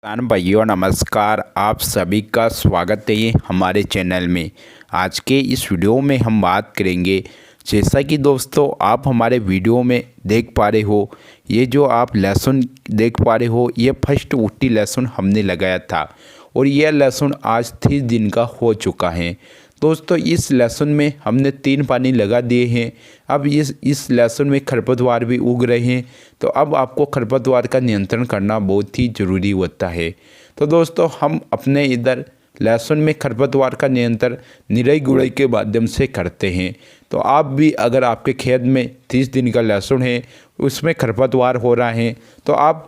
किसान भाइयों नमस्कार। आप सभी का स्वागत है हमारे चैनल में। आज के इस वीडियो में हम बात करेंगे, जैसा कि दोस्तों आप हमारे वीडियो में देख पा रहे हो, ये जो आप लहसुन देख पा रहे हो, ये फर्स्ट उट्टी लहसुन हमने लगाया था और यह लहसुन आज 30 दिन का हो चुका है। दोस्तों इस लहसुन में हमने 3 पानी लगा दिए हैं। अब इस लहसुन में खरपतवार भी उग रहे हैं, तो अब आपको खरपतवार का नियंत्रण करना बहुत ही ज़रूरी होता है। तो दोस्तों हम अपने इधर लहसुन में खरपतवार का नियंत्रण निराई गुड़ाई के माध्यम से करते हैं। तो आप भी अगर आपके खेत में 30 दिन का लहसुन है, उसमें खरपतवार हो रहा है, तो आप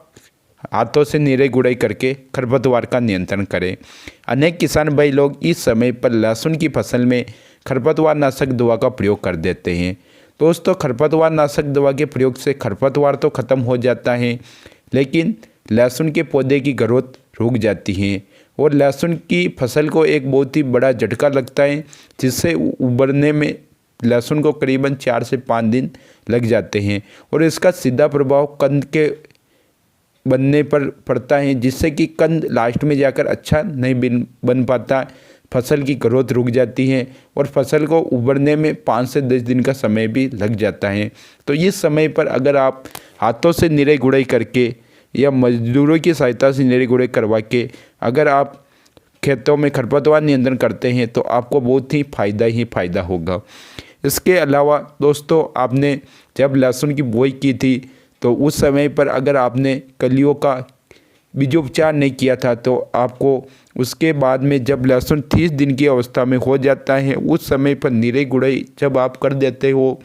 हाथों से निराई गुड़ाई करके खरपतवार का नियंत्रण करें। अनेक किसान भाई लोग इस समय पर लहसुन की फसल में खरपतवार नाशक दवा का प्रयोग कर देते हैं। दोस्तों खरपतवार नाशक दवा के प्रयोग से खरपतवार तो ख़त्म हो जाता है, लेकिन लहसुन के पौधे की ग्रोथ रुक जाती है और लहसुन की फसल को एक बहुत ही बड़ा झटका लगता है, जिससे उबरने में लहसुन को करीबन 4 से 5 दिन लग जाते हैं और इसका सीधा प्रभाव कंद के बनने पर पड़ता है, जिससे कि कंद लास्ट में जाकर अच्छा नहीं बन पाता। फसल की ग्रोथ रुक जाती है और फसल को उबरने में 5 से 10 दिन का समय भी लग जाता है। तो इस समय पर अगर आप हाथों से निराई गुड़ाई करके या मजदूरों की सहायता से निराई गुड़ाई करवा के अगर आप खेतों में खरपतवार नियंत्रण करते हैं, तो आपको बहुत ही फ़ायदा होगा। इसके अलावा दोस्तों आपने जब लहसुन की बुआई की थी, तो उस समय पर अगर आपने कलियों का बीजोपचार नहीं किया था, तो आपको उसके बाद में जब लहसुन 30 दिन की अवस्था में हो जाता है, उस समय पर निराई गुड़ाई जब आप कर देते हो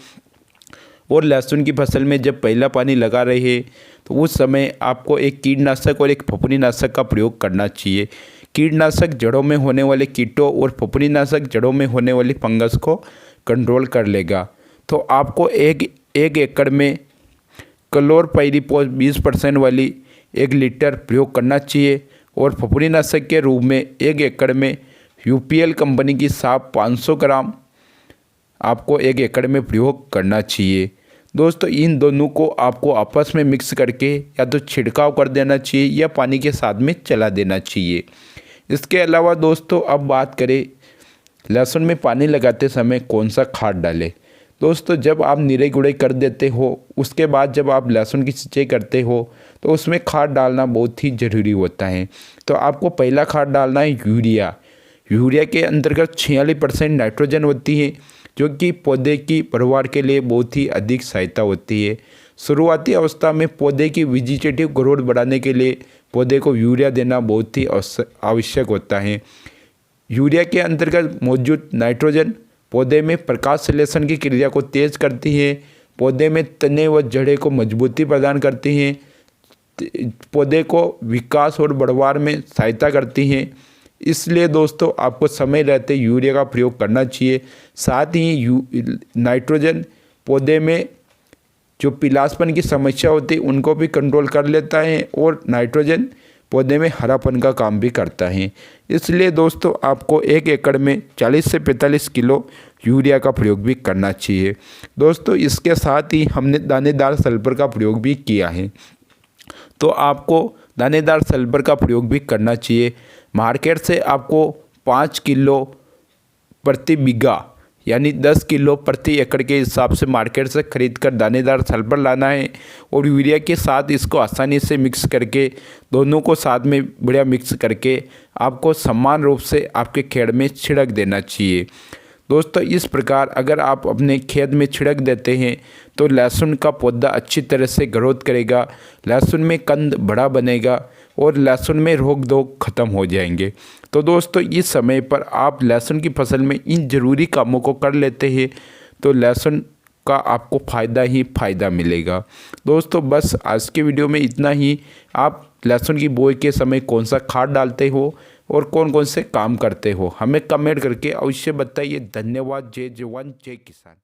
और लहसुन की फसल में जब पहला पानी लगा रहे हैं, तो उस समय आपको एक कीटनाशक और एक फफूंदीनाशक का प्रयोग करना चाहिए। कीटनाशक जड़ों में होने वाले कीटों और फफूंदीनाशक जड़ों में होने वाली फंगस को कंट्रोल कर लेगा। तो आपको एक एकड़ में क्लोरपाइरीफॉस 20% वाली 1 लीटर प्रयोग करना चाहिए और फफूंदीनाशक के रूप में 1 एकड़ में यूपीएल कंपनी की साफ 500 ग्राम आपको 1 एकड़ में प्रयोग करना चाहिए। दोस्तों इन दोनों को आपको आपस में मिक्स करके या तो छिड़काव कर देना चाहिए या पानी के साथ में चला देना चाहिए। इसके अलावा दोस्तों अब बात करें लहसुन में पानी लगाते समय कौन सा खाद डालें। दोस्तों जब आप निराई गुड़ाई कर देते हो, उसके बाद जब आप लहसुन की सिंचाई करते हो, तो उसमें खाद डालना बहुत ही ज़रूरी होता है। तो आपको पहला खाद डालना है यूरिया। यूरिया के अंतर्गत 46% नाइट्रोजन होती है, जो कि पौधे की पैदावार के लिए बहुत ही अधिक सहायता होती है। शुरुआती अवस्था में पौधे की वेजिटेटिव ग्रोथ बढ़ाने के लिए पौधे को यूरिया देना बहुत ही आवश्यक होता है। यूरिया के अंतर्गत मौजूद नाइट्रोजन पौधे में प्रकाश संश्लेषण की क्रिया को तेज करती है, पौधे में तने व जड़ें को मजबूती प्रदान करती हैं, पौधे को विकास और बढ़वार में सहायता करती हैं। इसलिए दोस्तों आपको समय रहते यूरिया का प्रयोग करना चाहिए। साथ ही नाइट्रोजन पौधे में जो पीलासपन की समस्या होती है उनको भी कंट्रोल कर लेता है और नाइट्रोजन पौधे में हरापन का काम भी करता है। इसलिए दोस्तों आपको 1 एकड़ में 40 से 45 किलो यूरिया का प्रयोग भी करना चाहिए। दोस्तों इसके साथ ही हमने दानेदार सल्फर का प्रयोग भी किया है, तो आपको दानेदार सल्फर का प्रयोग भी करना चाहिए। मार्केट से आपको 5 किलो प्रति बीघा यानी 10 किलो प्रति एकड़ के हिसाब से मार्केट से खरीदकर दानेदार सल्फर लाना है और यूरिया के साथ इसको आसानी से मिक्स करके दोनों को साथ में बढ़िया मिक्स करके आपको समान रूप से आपके खेत में छिड़क देना चाहिए। दोस्तों इस प्रकार अगर आप अपने खेत में छिड़क देते हैं, तो लहसुन का पौधा अच्छी तरह से ग्रोथ करेगा, लहसुन में कंद बड़ा बनेगा और लहसुन में रोग धोग खत्म हो जाएंगे। तो दोस्तों इस समय पर आप लहसुन की फसल में इन ज़रूरी कामों को कर लेते हैं, तो लहसुन का आपको फ़ायदा मिलेगा। दोस्तों बस आज के वीडियो में इतना ही। आप लहसुन की बुआई के समय कौन सा खाद डालते हो और कौन कौन से काम करते हो, हमें कमेंट करके अवश्य बताइए। धन्यवाद। जय जवान जय किसान।